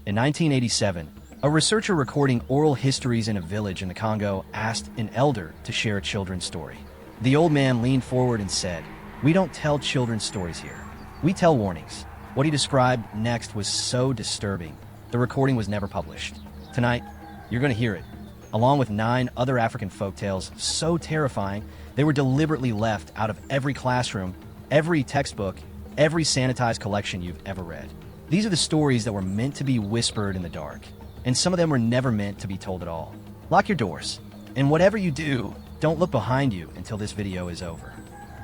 In 1987, a researcher recording oral histories in a village in the Congo asked an elder to share a children's story. The old man leaned forward and said, "We don't tell children's stories here. We tell warnings." What he described next was so disturbing, the recording was never published. Tonight, you're going to hear it, along with 9 other African folktales so terrifying they were deliberately left out of every classroom, every textbook, every sanitized collection you've ever read. These are the stories that were meant to be whispered in the dark, and some of them were never meant to be told at all. Lock your doors, and whatever you do, don't look behind you until this video is over.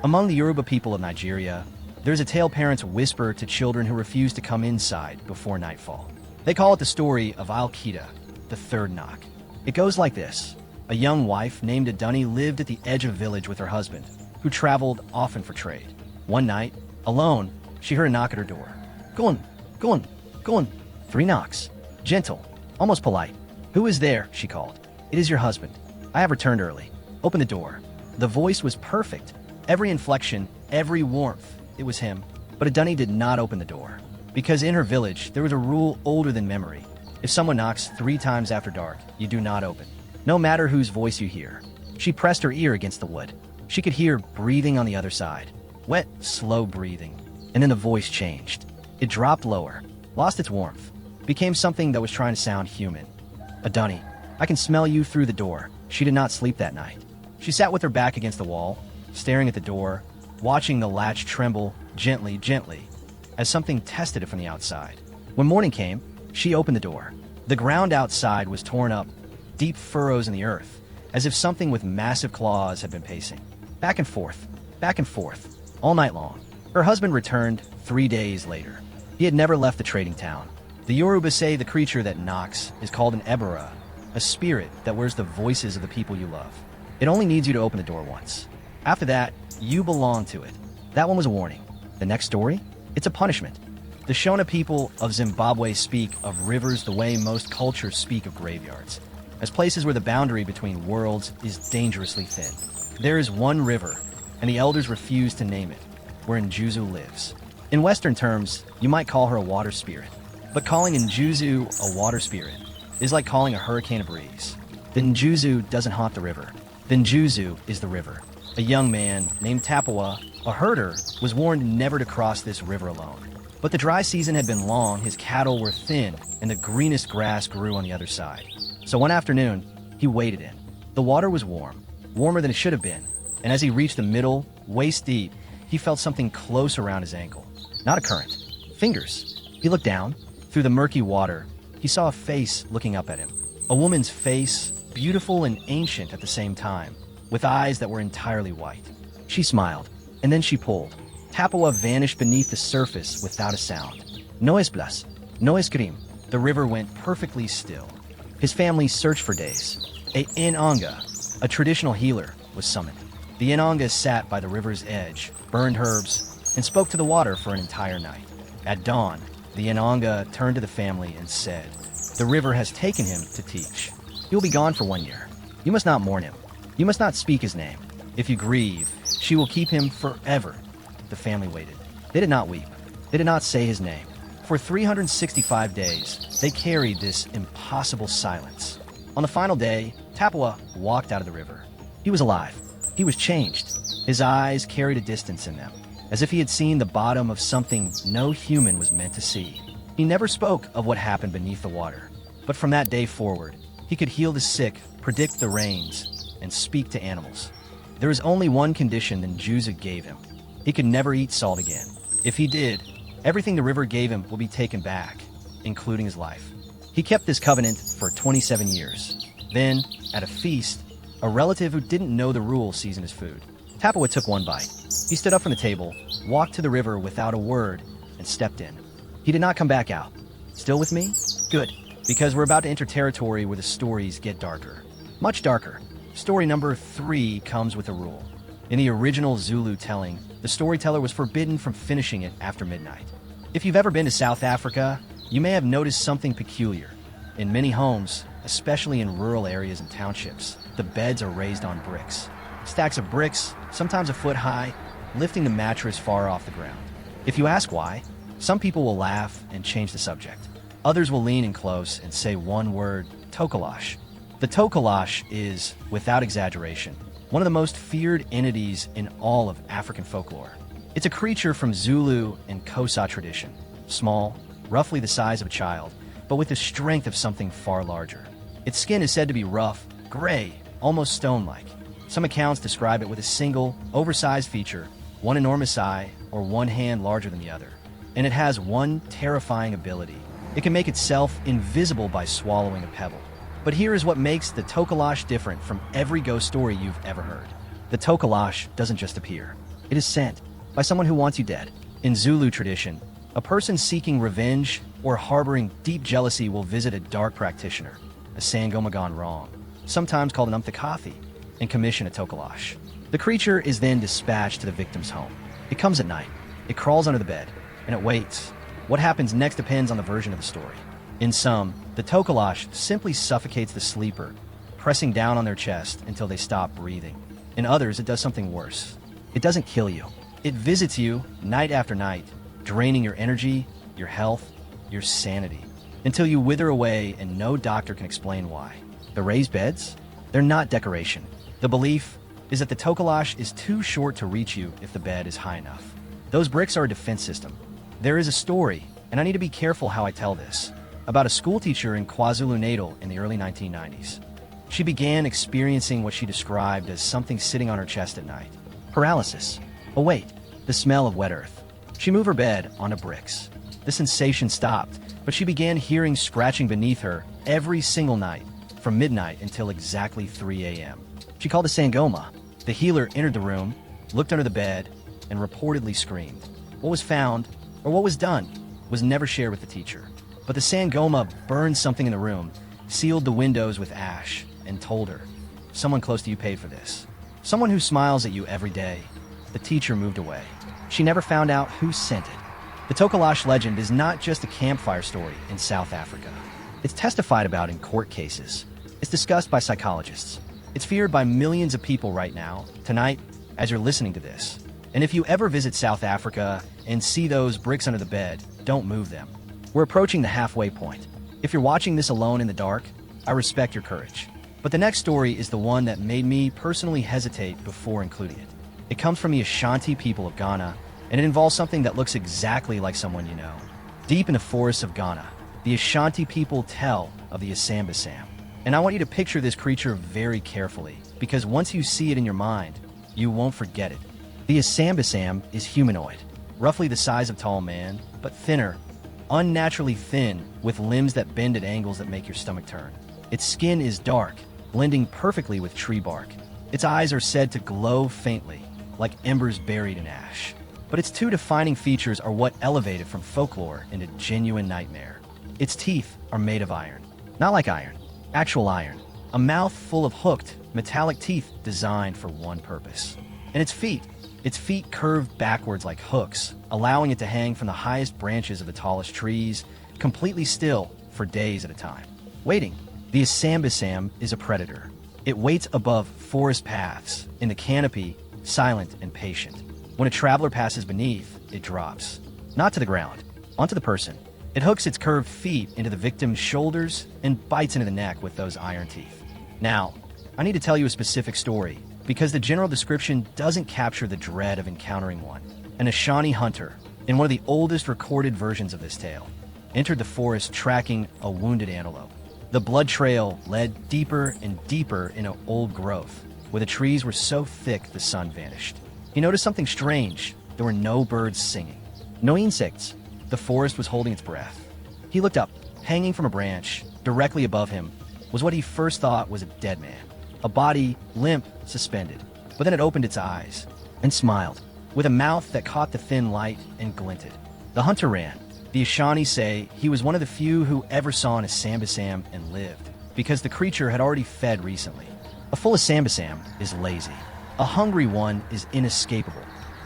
Among the Yoruba people of Nigeria, there's a tale parents whisper to children who refuse to come inside before nightfall. They call it the story of Al-Qaeda, the third knock. It goes like this. A young wife named Adunni lived at the edge of a village with her husband, who traveled often for trade. One night, alone, she heard a knock at her door. Go on. 3 knocks. Gentle, almost polite. "Who is there?" she called. "It is your husband. I have returned early. Open the door." The voice was perfect. Every inflection, every warmth. It was him. But Adunni did not open the door. Because in her village, there was a rule older than memory. If someone knocks 3 times after dark, you do not open, no matter whose voice you hear. She pressed her ear against the wood. She could hear breathing on the other side. Wet, slow breathing. And then the voice changed. It dropped lower, lost its warmth, became something that was trying to sound human. "Adunni, I can smell you through the door." She did not sleep that night. She sat with her back against the wall, staring at the door, watching the latch tremble gently, as something tested it from the outside. When morning came, she opened the door. The ground outside was torn up, deep furrows in the earth, as if something with massive claws had been pacing. Back and forth, all night long. Her husband returned 3 days later. He had never left the trading town. The Yoruba say the creature that knocks is called an ebera, a spirit that wears the voices of the people you love. It only needs you to open the door once. After that, you belong to it. That one was a warning. The next story? It's a punishment. The Shona people of Zimbabwe speak of rivers the way most cultures speak of graveyards, as places where the boundary between worlds is dangerously thin. There is one river, and the elders refuse to name it, where Njuzu lives. In Western terms, you might call her a water spirit, but calling Njuzu a water spirit is like calling a hurricane a breeze. The Njuzu doesn't haunt the river. The Njuzu is the river. A young man named Tapawa, a herder, was warned never to cross this river alone. But the dry season had been long, his cattle were thin, and the greenest grass grew on the other side. So one afternoon, he waded in. The water was warm, warmer than it should have been, and as he reached the middle, waist deep, he felt something close around his ankle. Not a current. Fingers. He looked down. Through the murky water, he saw a face looking up at him. A woman's face, beautiful and ancient at the same time, with eyes that were entirely white. She smiled, and then she pulled. Tapawa vanished beneath the surface without a sound. No esplas, no escrim. The river went perfectly still. His family searched for days. A Inanga, a traditional healer, was summoned. The Inanga sat by the river's edge, burned herbs, and spoke to the water for an entire night. At dawn, the Inanga turned to the family and said, "The river has taken him to teach. He will be gone for 1 year. You must not mourn him. You must not speak his name. If you grieve, she will keep him forever." The family waited. They did not weep. They did not say his name. For 365 days, they carried this impossible silence. On the final day, Tapawa walked out of the river. He was alive. He was changed. His eyes carried a distance in them, as if he had seen the bottom of something no human was meant to see. He never spoke of what happened beneath the water, but from that day forward, he could heal the sick, predict the rains, and speak to animals. There is only one condition that Njuzu gave him. He could never eat salt again. If he did, everything the river gave him will be taken back, including his life. He kept this covenant for 27 years. Then, at a feast, a relative who didn't know the rules seasoned his food. Tapawa took one bite. He stood up from the table, walked to the river without a word, and stepped in. He did not come back out. Still with me? Good, because we're about to enter territory where the stories get darker. Much darker. Story number 3 comes with a rule. In the original Zulu telling, the storyteller was forbidden from finishing it after midnight. If you've ever been to South Africa, you may have noticed something peculiar. In many homes, especially in rural areas and townships, the beds are raised on bricks. Stacks of bricks, sometimes a foot high, lifting the mattress far off the ground. If you ask why, some people will laugh and change the subject. Others will lean in close and say one word, Tokoloshe. The Tokoloshe is, without exaggeration, one of the most feared entities in all of African folklore. It's a creature from Zulu and Xhosa tradition, small, roughly the size of a child, but with the strength of something far larger. Its skin is said to be rough, gray, almost stone-like. Some accounts describe it with a single, oversized feature, one enormous eye, or one hand larger than the other. And it has one terrifying ability. It can make itself invisible by swallowing a pebble. But here is what makes the Tokoloshe different from every ghost story you've ever heard. The Tokoloshe doesn't just appear. It is sent by someone who wants you dead. In Zulu tradition, a person seeking revenge or harboring deep jealousy will visit a dark practitioner, a Sangoma gone wrong, sometimes called an umthakathi, and commission a Tokoloshe. The creature is then dispatched to the victim's home. It comes at night, it crawls under the bed, and it waits. What happens next depends on the version of the story. In some, the Tokoloshe simply suffocates the sleeper, pressing down on their chest until they stop breathing. In others, it does something worse. It doesn't kill you. It visits you night after night, draining your energy, your health, your sanity, until you wither away and no doctor can explain why. The raised beds? They're not decoration. The belief is that the Tokoloshe is too short to reach you if the bed is high enough. Those bricks are a defense system. There is a story, and I need to be careful how I tell this, about a schoolteacher in KwaZulu-Natal in the early 1990s. She began experiencing what she described as something sitting on her chest at night. Paralysis. A weight. The smell of wet earth. She moved her bed onto bricks. The sensation stopped, but she began hearing scratching beneath her every single night, from midnight until exactly 3 a.m. She called a Sangoma. The healer entered the room, looked under the bed, and reportedly screamed. What was found, or what was done, was never shared with the teacher. But the Sangoma burned something in the room, sealed the windows with ash, and told her, someone close to you paid for this. Someone who smiles at you every day. The teacher moved away. She never found out who sent it. The Tokoloshe legend is not just a campfire story in South Africa. It's testified about in court cases. It's discussed by psychologists. It's feared by millions of people right now, tonight, as you're listening to this. And if you ever visit South Africa and see those bricks under the bed, don't move them. We're approaching the halfway point. If you're watching this alone in the dark, I respect your courage. But the next story is the one that made me personally hesitate before including it. It comes from the Ashanti people of Ghana, and it involves something that looks exactly like someone you know. Deep in the forests of Ghana, the Ashanti people tell of the Asanbosam. And I want you to picture this creature very carefully, because once you see it in your mind, you won't forget it. The Asanbosam is humanoid, roughly the size of a tall man, but thinner, unnaturally thin, with limbs that bend at angles that make your stomach turn. Its skin is dark, blending perfectly with tree bark. Its eyes are said to glow faintly, like embers buried in ash. But its two defining features are what elevate it from folklore into genuine nightmare. Its teeth are made of iron. Not like iron, actual iron. A mouth full of hooked, metallic teeth designed for one purpose. And its feet curved backwards like hooks, allowing it to hang from the highest branches of the tallest trees, completely still for days at a time. Waiting. The Asanbosam is a predator. It waits above forest paths, in the canopy, silent and patient. When a traveler passes beneath, it drops. Not to the ground, onto the person. It hooks its curved feet into the victim's shoulders and bites into the neck with those iron teeth. Now, I need to tell you a specific story, because the general description doesn't capture the dread of encountering one. An Ashanti hunter, in one of the oldest recorded versions of this tale, entered the forest tracking a wounded antelope. The blood trail led deeper and deeper into old growth, where the trees were so thick the sun vanished. He noticed something strange. There were no birds singing, no insects. The forest was holding its breath. He looked up. Hanging from a branch, directly above him, was what he first thought was a dead man. A body, limp, suspended. But then it opened its eyes and smiled, with a mouth that caught the thin light and glinted. The hunter ran. The Ashanti say he was one of the few who ever saw an Asanbosam and lived, because the creature had already fed recently. A full Asanbosam is lazy. A hungry one is inescapable.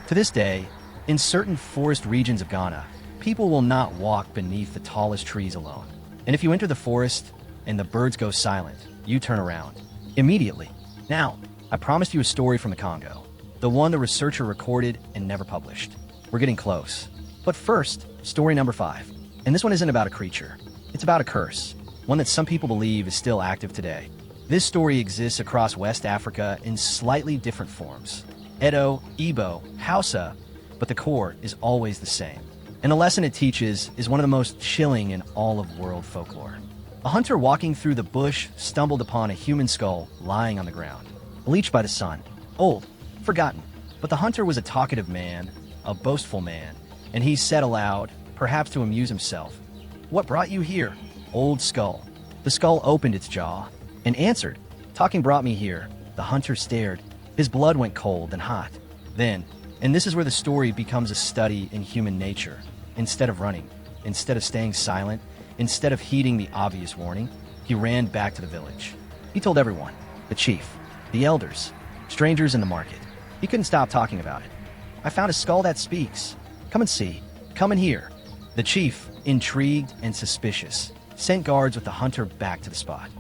To this day, in certain forest regions of Ghana, people will not walk beneath the tallest trees alone. And if you enter the forest and the birds go silent, you turn around. Immediately. Now, I promised you a story from the Congo, the one the researcher recorded and never published. We're getting close. But first, story number 5. And this one isn't about a creature. It's about a curse, one that some people believe is still active today. This story exists across West Africa in slightly different forms. Edo, Igbo, Hausa, but the core is always the same. And the lesson it teaches is one of the most chilling in all of world folklore. A hunter walking through the bush stumbled upon a human skull lying on the ground, bleached by the sun, old, forgotten. But the hunter was a talkative man, a boastful man, and he said aloud, perhaps to amuse himself, "What brought you here, old skull?" The skull opened its jaw and answered, "Talking brought me here." The hunter stared. His blood went cold and hot. Then, and this is where the story becomes a study in human nature, instead of running, instead of staying silent, instead of heeding the obvious warning, he ran back to the village. He told everyone, the chief, the elders, strangers in the market. He couldn't stop talking about it. "I found a skull that speaks. Come and see. Come and hear." The chief, intrigued and suspicious, sent guards with the hunter back to the spot.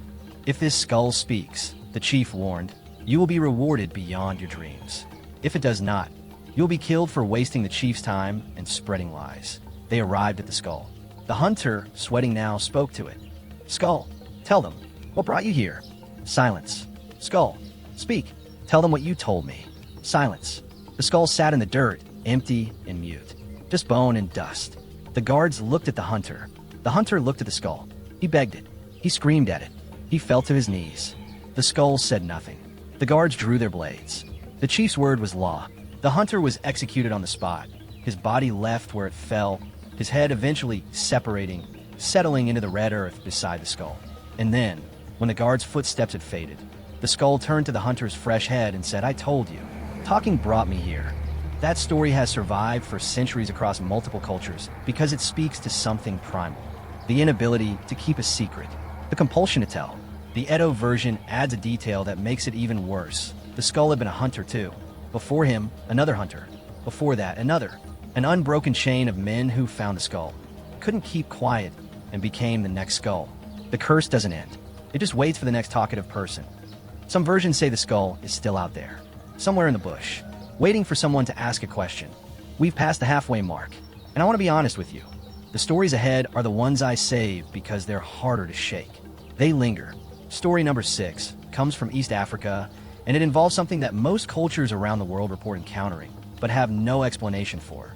"If this skull speaks," the chief warned, "you will be rewarded beyond your dreams. If it does not, you'll be killed for wasting the chief's time and spreading lies." They arrived at the skull. The hunter, sweating now, spoke to it. "Skull, tell them, what brought you here?" Silence. "Skull, speak. Tell them what you told me." Silence. The skull sat in the dirt, empty and mute. Just bone and dust. The guards looked at the hunter. The hunter looked at the skull. He begged it. He screamed at it. He fell to his knees. The skull said nothing. The guards drew their blades. The chief's word was law. The hunter was executed on the spot. His body left where it fell, his head eventually separating, settling into the red earth beside the skull. And then, when the guard's footsteps had faded, the skull turned to the hunter's fresh head and said, "I told you. Talking brought me here." That story has survived for centuries across multiple cultures because it speaks to something primal. The inability to keep a secret. The compulsion to tell. The Edo version adds a detail that makes it even worse. The skull had been a hunter too. Before him, another hunter. Before that, another. An unbroken chain of men who found the skull, couldn't keep quiet, and became the next skull. The curse doesn't end. It just waits for the next talkative person. Some versions say the skull is still out there, somewhere in the bush, waiting for someone to ask a question. We've passed the halfway mark, and I want to be honest with you. The stories ahead are the ones I save because they're harder to shake. They linger. Story number 6 comes from East Africa, and it involves something that most cultures around the world report encountering, but have no explanation for.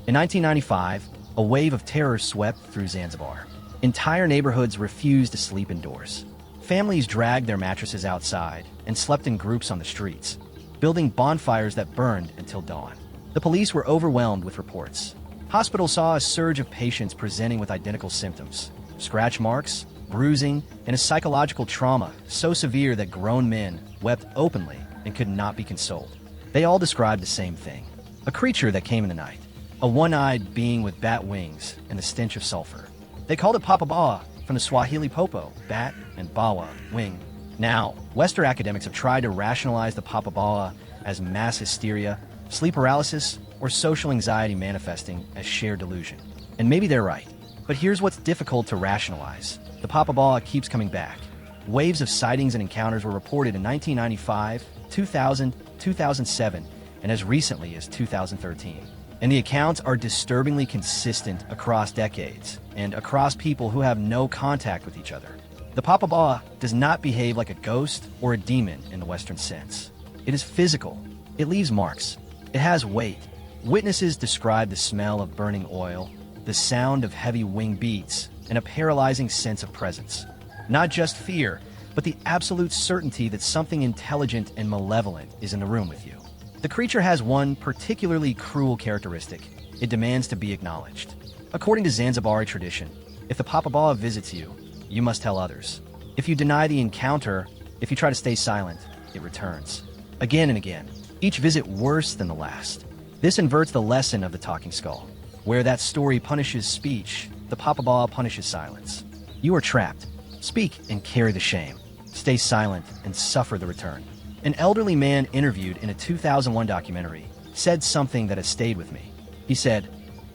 In 1995, a wave of terror swept through Zanzibar. Entire neighborhoods refused to sleep indoors. Families dragged their mattresses outside and slept in groups on the streets, building bonfires that burned until dawn. The police were overwhelmed with reports. Hospitals saw a surge of patients presenting with identical symptoms: scratch marks, bruising, and a psychological trauma so severe that grown men wept openly and could not be consoled. They all described the same thing: a creature that came in the night, a one-eyed being with bat wings and the stench of sulfur. They called it Popobawa, from the Swahili popo, bat, and bawa, wing. Now, Western academics have tried to rationalize the Popobawa as mass hysteria, sleep paralysis, or social anxiety manifesting as shared delusion. And maybe they're right. But here's what's difficult to rationalize. The Popobawa keeps coming back. Waves of sightings and encounters were reported in 1995, 2000, 2007, and as recently as 2013. And the accounts are disturbingly consistent across decades and across people who have no contact with each other. The Popobawa does not behave like a ghost or a demon in the Western sense. It is physical. It leaves marks. It has weight. Witnesses describe the smell of burning oil, the sound of heavy wing beats, and a paralyzing sense of presence. Not just fear, but the absolute certainty that something intelligent and malevolent is in the room with you. The creature has one particularly cruel characteristic: it demands to be acknowledged. According to Zanzibari tradition, if the Popobawa visits you, you must tell others. If you deny the encounter, if you try to stay silent, it returns. Again and again, each visit worse than the last. This inverts the lesson of the talking skull. Where that story punishes speech, the Popobawa punishes silence. You are trapped. Speak and carry the shame. Stay silent and suffer the return. An elderly man interviewed in a 2001 documentary said something that has stayed with me. He said,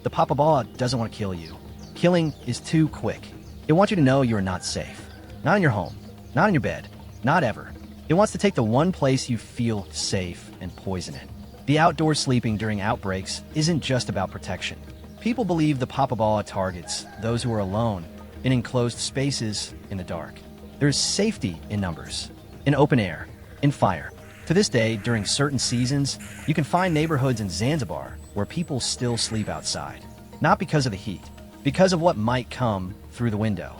"The Popobawa doesn't want to kill you. Killing is too quick. It wants you to know you are not safe. Not in your home. Not in your bed. Not ever. It wants to take the one place you feel safe and poison it." The outdoor sleeping during outbreaks isn't just about protection. People believe the Popobawa targets those who are alone, in enclosed spaces, in the dark. There is safety in numbers, in open air, in fire. To this day, during certain seasons, you can find neighborhoods in Zanzibar where people still sleep outside. Not because of the heat, because of what might come through the window.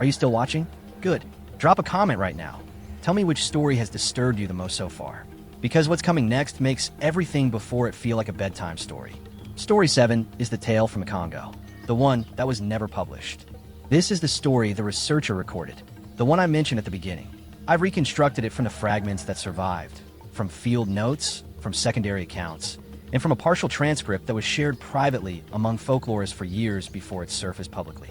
Are you still watching? Good. Drop a comment right now. Tell me which story has disturbed you the most so far. Because what's coming next makes everything before it feel like a bedtime story. Story 7 is the tale from the Congo, the one that was never published. This is the story the researcher recorded, the one I mentioned at the beginning. I've reconstructed it from the fragments that survived, from field notes, from secondary accounts, and from a partial transcript that was shared privately among folklorists for years before it surfaced publicly.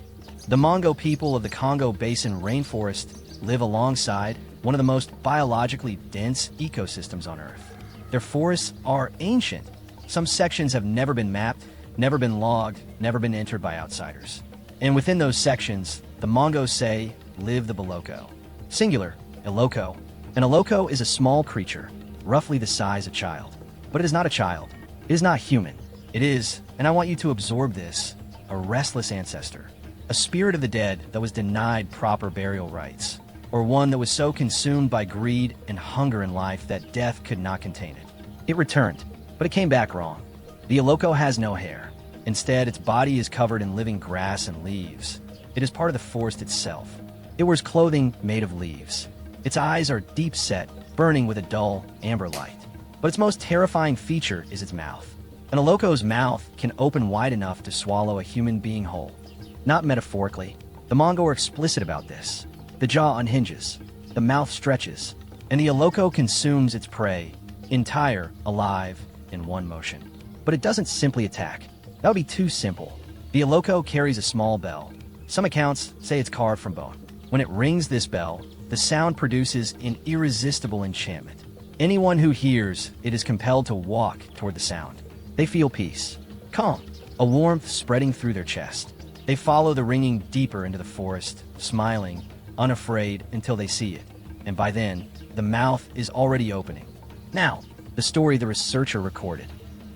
The Mongo people of the Congo Basin rainforest live alongside one of the most biologically dense ecosystems on Earth. Their forests are ancient. Some sections have never been mapped, never been logged, never been entered by outsiders. And within those sections, the Mongo say live the Eloko. Singular, Eloko. An Eloko is a small creature, roughly the size of a child. But it is not a child. It is not human. It is, and I want you to absorb this, a restless ancestor. A spirit of the dead that was denied proper burial rites, or one that was so consumed by greed and hunger in life that death could not contain it. It returned, but it came back wrong. The Eloko has no hair. Instead, its body is covered in living grass and leaves. It is part of the forest itself. It wears clothing made of leaves. Its eyes are deep set, burning with a dull amber light. But its most terrifying feature is its mouth. An Eloko's mouth can open wide enough to swallow a human being whole. Not metaphorically. The Mongo are explicit about this. The jaw unhinges, the mouth stretches, and the Eloko consumes its prey, entire, alive, in one motion. But it doesn't simply attack. That would be too simple. The Eloko carries a small bell. Some accounts say it's carved from bone. When it rings this bell, the sound produces an irresistible enchantment. Anyone who hears it is compelled to walk toward the sound. They feel peace, calm, a warmth spreading through their chest. They follow the ringing deeper into the forest, smiling, unafraid until they see it. And by then, the mouth is already opening. Now, the story the researcher recorded.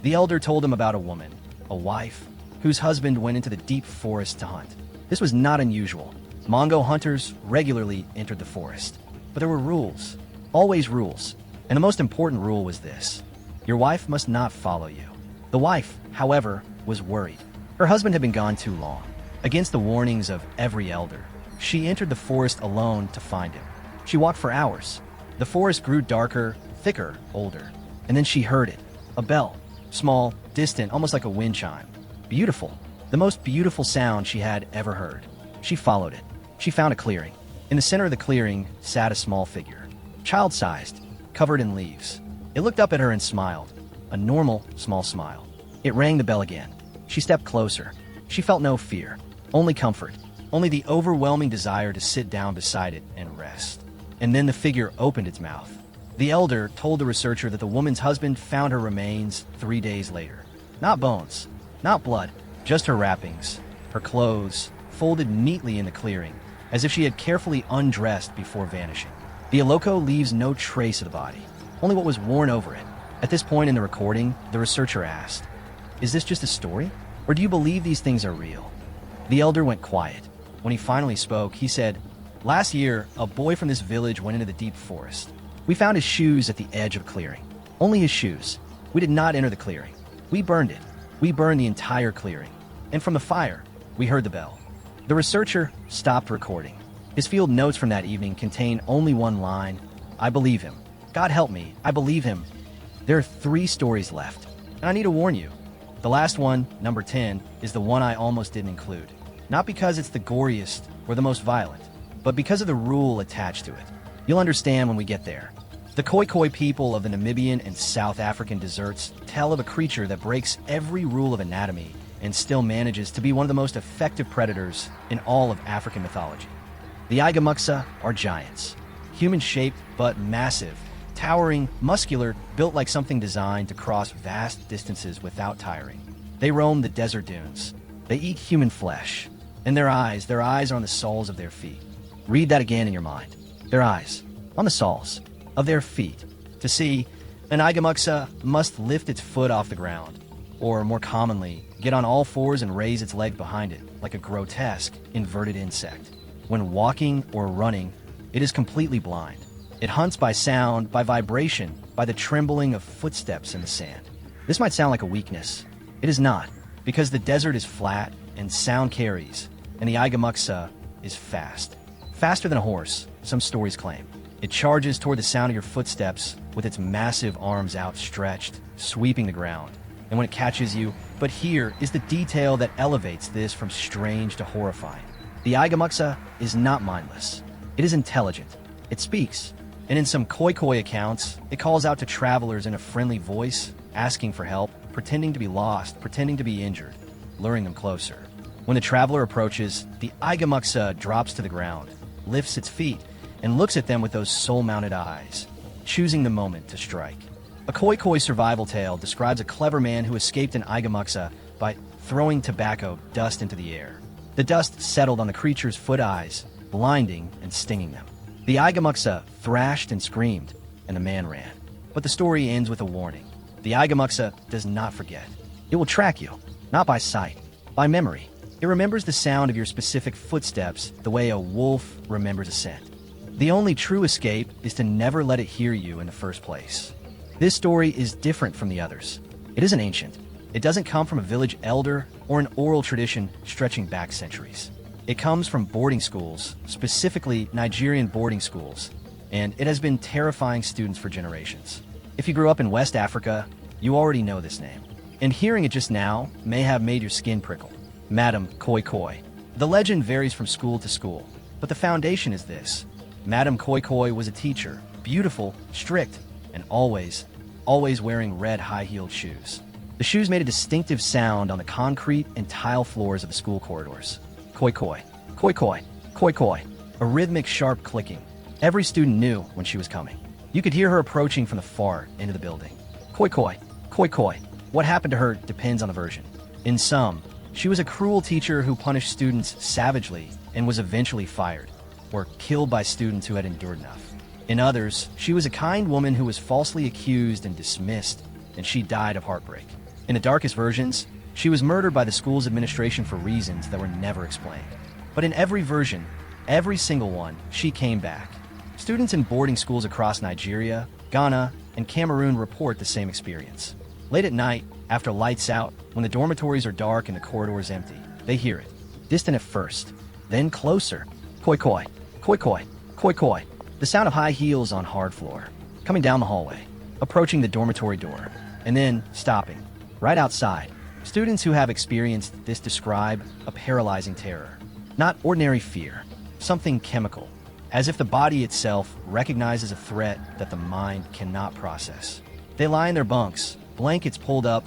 The elder told him about a woman, a wife, whose husband went into the deep forest to hunt. This was not unusual. Mongo hunters regularly entered the forest. But there were rules, always rules. And the most important rule was this: your wife must not follow you. The wife, however, was worried. Her husband had been gone too long. Against the warnings of every elder, she entered the forest alone to find him. She walked for hours. The forest grew darker, thicker, older. And then she heard it. A bell. Small, distant, almost like a wind chime. Beautiful. The most beautiful sound she had ever heard. She followed it. She found a clearing. In the center of the clearing sat a small figure. Child-sized, covered in leaves. It looked up at her and smiled. A normal, small smile. It rang the bell again. She stepped closer. She felt no fear. Only comfort. Only the overwhelming desire to sit down beside it and rest. And then the figure opened its mouth. The elder told the researcher that the woman's husband found her remains 3 days later. Not bones, not blood, just her wrappings, her clothes, folded neatly in the clearing, as if she had carefully undressed before vanishing. The Eloko leaves no trace of the body, only what was worn over it. At this point in the recording, the researcher asked, "Is this just a story? Or do you believe these things are real?" The elder went quiet. When he finally spoke, he said, "Last year, a boy from this village went into the deep forest. We found his shoes at the edge of a clearing. Only his shoes. We did not enter the clearing. We burned it. We burned the entire clearing. And from the fire, we heard the bell." The researcher stopped recording. His field notes from that evening contain only one line: "I believe him. God help me, I believe him." There are 3 stories left, and I need to warn you. The last one, number 10, is the one I almost didn't include. Not because it's the goriest or the most violent, but because of the rule attached to it. You'll understand when we get there. The Khoikhoi people of the Namibian and South African deserts tell of a creature that breaks every rule of anatomy and still manages to be one of the most effective predators in all of African mythology. The Aigamuxa are giants, human-shaped but massive, towering, muscular, built like something designed to cross vast distances without tiring. They roam the desert dunes. They eat human flesh. And their eyes are on the soles of their feet. Read that again in your mind. Their eyes, on the soles of their feet. To see, an Aigamuxa must lift its foot off the ground, or more commonly, get on all fours and raise its leg behind it. like a grotesque, inverted insect. When walking or running, it is completely blind. It hunts by sound, by vibration, by the trembling of footsteps in the sand. This might sound like a weakness. It is not, because the desert is flat and sound carries, and the Aigamuxa is fast. Faster than a horse, some stories claim. It charges toward the sound of your footsteps with its massive arms outstretched, sweeping the ground. And when it catches you, but here is the detail that elevates this from strange to horrifying. The Aigamuxa is not mindless. It is intelligent. It speaks. And in some Khoikhoi accounts, it calls out to travelers in a friendly voice, asking for help, pretending to be lost, pretending to be injured, luring them closer. When the traveler approaches, the Aigamuxa drops to the ground, lifts its feet, and looks at them with those soul-mounted eyes, choosing the moment to strike. A Khoikhoi survival tale describes a clever man who escaped an Aigamuxa by throwing tobacco dust into the air. The dust settled on the creature's foot eyes, blinding and stinging them. The Aigamuxa thrashed and screamed, and the man ran. But the story ends with a warning. The Aigamuxa does not forget. It will track you, not by sight, by memory. It remembers the sound of your specific footsteps the way a wolf remembers a scent. The only true escape is to never let it hear you in the first place. This story is different from the others. It isn't ancient. It doesn't come from a village elder or an oral tradition stretching back centuries. It comes from boarding schools, specifically Nigerian boarding schools, and it has been terrifying students for generations. If you grew up in West Africa, you already know this name. And hearing it just now may have made your skin prickle. Madam Khoikhoi. The legend varies from school to school, but the foundation is this. Madam Khoikhoi was a teacher, beautiful, strict, and always wearing red high-heeled shoes. The shoes made a distinctive sound on the concrete and tile floors of the school corridors. Khoikhoi, khoikhoi, khoikhoi, a rhythmic sharp clicking. Every student knew when she was coming. You could hear her approaching from the far end of the building. Khoikhoi, khoikhoi. What happened to her depends on the version. In some, she was a cruel teacher who punished students savagely and was eventually fired, or killed by students who had endured enough. In others, she was a kind woman who was falsely accused and dismissed, and she died of heartbreak. In the darkest versions, she was murdered by the school's administration for reasons that were never explained. But in every version, every single one, she came back. Students in boarding schools across Nigeria, Ghana, and Cameroon report the same experience. Late at night, after lights out, when the dormitories are dark and the corridors empty, they hear it. Distant at first, then closer. Khoikhoi, khoikhoi, khoikhoi. The sound of high heels on hard floor. Coming down the hallway, approaching the dormitory door, and then stopping. Right outside. Students who have experienced this describe a paralyzing terror. Not ordinary fear, something chemical, as if the body itself recognizes a threat that the mind cannot process. They lie in their bunks, blankets pulled up,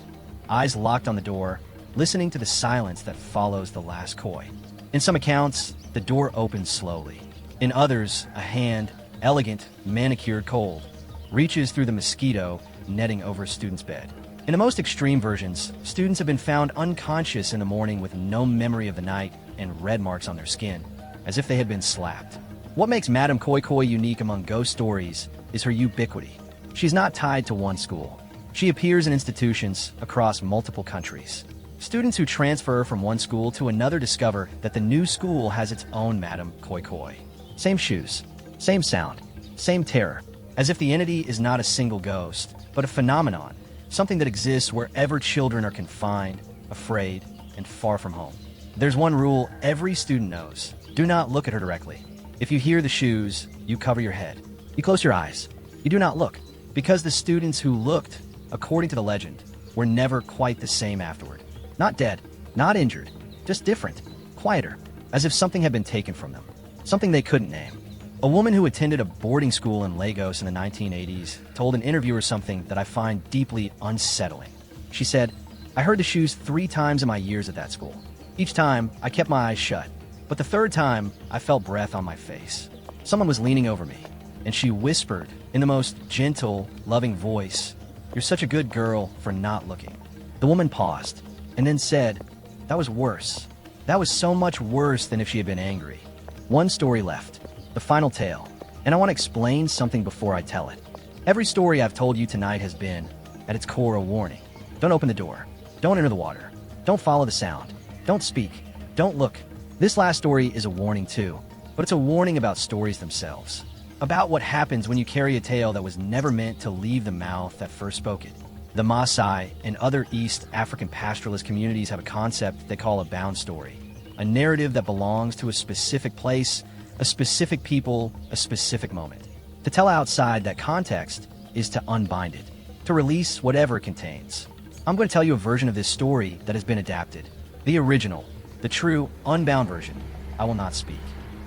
eyes locked on the door, listening to the silence that follows the last khoi. In some accounts, the door opens slowly. In others, a hand, elegant, manicured cold, reaches through the mosquito netting over a student's bed. In the most extreme versions, students have been found unconscious in the morning with no memory of the night and red marks on their skin, as if they had been slapped. What makes Madam Khoikhoi unique among ghost stories is her ubiquity. She's not tied to one school. She appears in institutions across multiple countries. Students who transfer from one school to another discover that the new school has its own Madam Khoikhoi. Same shoes, same sound, same terror, as if the entity is not a single ghost, but a phenomenon, something that exists wherever children are confined, afraid, and far from home. There's one rule every student knows. Do not look at her directly. If you hear the shoes, you cover your head. You close your eyes. You do not look, because the students who looked, according to the legend, were never quite the same afterward. Not dead, not injured, just different, quieter, as if something had been taken from them, something they couldn't name. A woman who attended a boarding school in Lagos in the 1980s told an interviewer something that I find deeply unsettling. She said, "I heard the shoes 3 times in my years at that school. Each time, I kept my eyes shut, but the third time, I felt breath on my face. Someone was leaning over me, and she whispered in the most gentle, loving voice, 'You're such a good girl for not looking.'" The woman paused, and then said, "That was worse. That was so much worse than if she had been angry." One story left. The final tale, and I want to explain something before I tell it. Every story I've told you tonight has been, at its core, a warning. Don't open the door. Don't enter the water. Don't follow the sound. Don't speak. Don't look. This last story is a warning too, but it's a warning about stories themselves. About what happens when you carry a tale that was never meant to leave the mouth that first spoke it. The Maasai and other East African pastoralist communities have a concept they call a bound story, a narrative that belongs to a specific place, a specific people, a specific moment. To tell outside that context is to unbind it, to release whatever it contains. I'm going to tell you a version of this story that has been adapted. The original, the true, unbound version. I will not speak.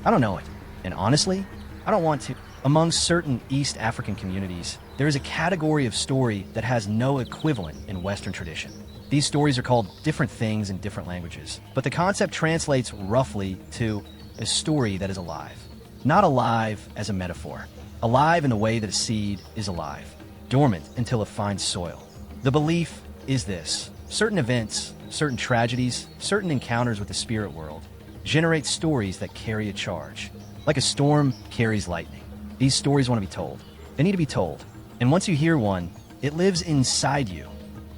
I don't know it, and honestly, I don't want to. Among certain East African communities, there is a category of story that has no equivalent in Western tradition. These stories are called different things in different languages, but the concept translates roughly to a story that is alive. Not alive as a metaphor. Alive in the way that a seed is alive, dormant until it finds soil. The belief is this: certain events, certain tragedies, certain encounters with the spirit world generate stories that carry a charge. Like a storm carries lightning. These stories want to be told. They need to be told. And once you hear one, it lives inside you,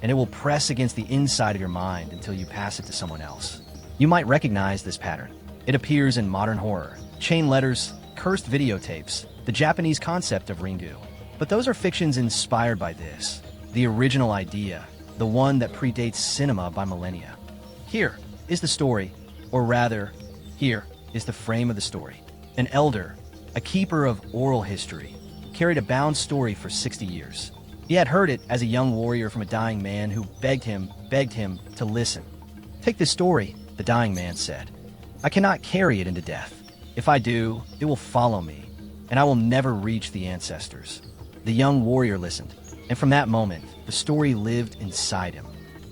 and it will press against the inside of your mind until you pass it to someone else. You might recognize this pattern. It appears in modern horror, chain letters, cursed videotapes, the Japanese concept of ringu. But those are fictions inspired by this, the original idea, the one that predates cinema by millennia. Here is the story, or rather, here is the frame of the story. An elder, a keeper of oral history, carried a bound story for 60 years. He had heard it as a young warrior from a dying man who begged him to listen. "Take this story," the dying man said. "I cannot carry it into death. If I do, it will follow me, and I will never reach the ancestors." The young warrior listened, and from that moment, the story lived inside him.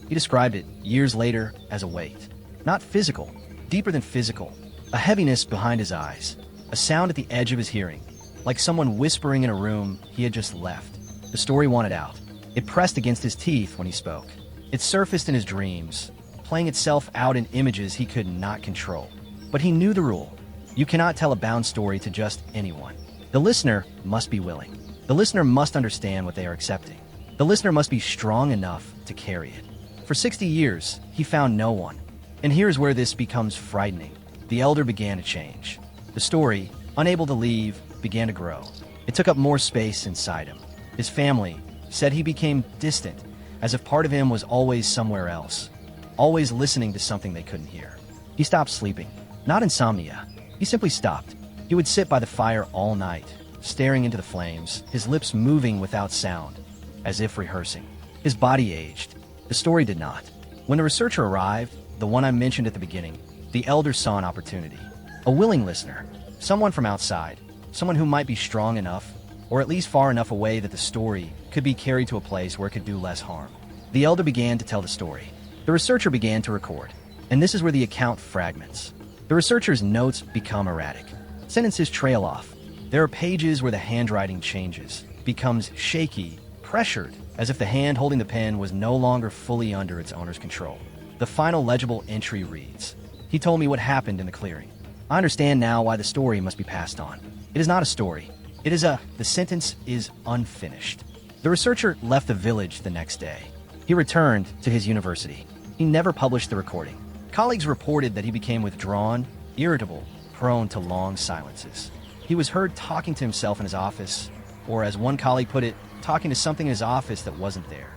He described it years later as a weight. Not physical, deeper than physical. A heaviness behind his eyes. A sound at the edge of his hearing, like someone whispering in a room he had just left. The story wanted out. It pressed against his teeth when he spoke. It surfaced in his dreams, playing itself out in images he could not control. But he knew the rule. You cannot tell a bound story to just anyone. The listener must be willing. The listener must understand what they are accepting. The listener must be strong enough to carry it. For 60 years, he found no one. And here's where this becomes frightening. The elder began to change. The story, unable to leave, began to grow. It took up more space inside him. His family said he became distant, as if part of him was always somewhere else, always listening to something they couldn't hear. He stopped sleeping. Not insomnia. He simply stopped. He would sit by the fire all night, staring into the flames, his lips moving without sound, as if rehearsing. His body aged. The story did not. When the researcher arrived, the one I mentioned at the beginning, the elder saw an opportunity. A willing listener, someone from outside, someone who might be strong enough, or at least far enough away that the story could be carried to a place where it could do less harm. The elder began to tell the story. The researcher began to record, and this is where the account fragments. The researcher's notes become erratic. Sentences trail off. There are pages where the handwriting changes, becomes shaky, pressured, as if the hand holding the pen was no longer fully under its owner's control. The final legible entry reads, "He told me what happened in the clearing. I understand now why the story must be passed on. It is not a story. It is the sentence is unfinished." The researcher left the village the next day. He returned to his university. He never published the recording. Colleagues reported that he became withdrawn, irritable, prone to long silences. He was heard talking to himself in his office, or as one colleague put it, talking to something in his office that wasn't there.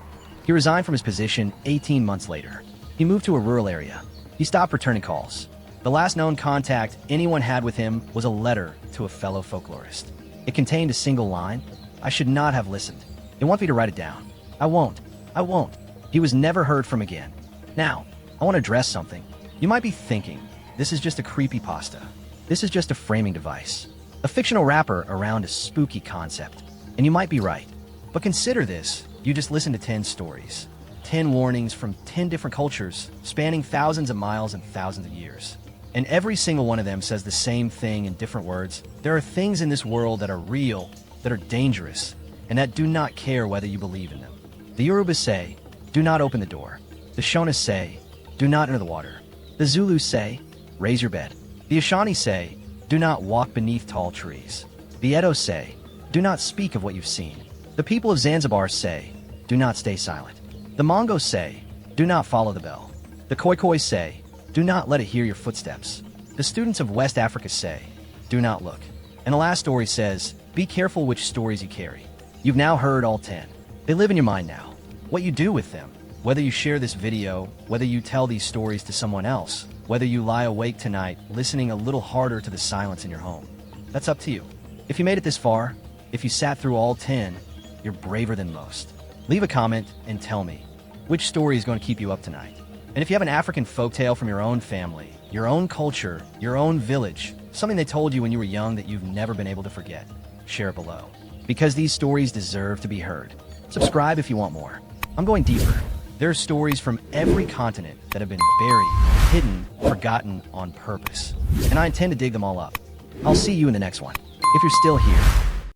He resigned from his position 18 months later. He moved to a rural area. He stopped returning calls. The last known contact anyone had with him was a letter to a fellow folklorist. It contained a single line: "I should not have listened. They want me to write it down. I won't. I won't." He was never heard from again. Now, I want to address something. You might be thinking, this is just a creepypasta. This is just a framing device. A fictional wrapper around a spooky concept. And you might be right. But consider this. You just listened to 10 stories. 10 warnings from 10 different cultures, spanning thousands of miles and thousands of years. And every single one of them says the same thing in different words. There are things in this world that are real, that are dangerous, and that do not care whether you believe in them. The Yoruba say, "Do not open the door." The Shona say, "Do not enter the water." The Zulu say, "Raise your bed." The Ashanti say, "Do not walk beneath tall trees." The Edo say, "Do not speak of what you've seen." The people of Zanzibar say, "Do not stay silent." The Mongo say, "Do not follow the bell." The Khoikhoi say, Do not let it hear your footsteps. The students of West Africa say, do not look. And the last story says, be careful which stories you carry. You've now heard all 10. They live in your mind now. What you do with them, whether you share this video, whether you tell these stories to someone else, whether you lie awake tonight listening a little harder to the silence in your home, that's up to you. If you made it this far, if you sat through all 10, you're braver than most. Leave a comment and tell me, which story is going to keep you up tonight? And if you have an African folktale from your own family, your own culture, your own village, something they told you when you were young that you've never been able to forget, share it below. Because these stories deserve to be heard. Subscribe if you want more. I'm going deeper. There are stories from every continent that have been buried, hidden, forgotten on purpose. And I intend to dig them all up. I'll see you in the next one. If you're still here,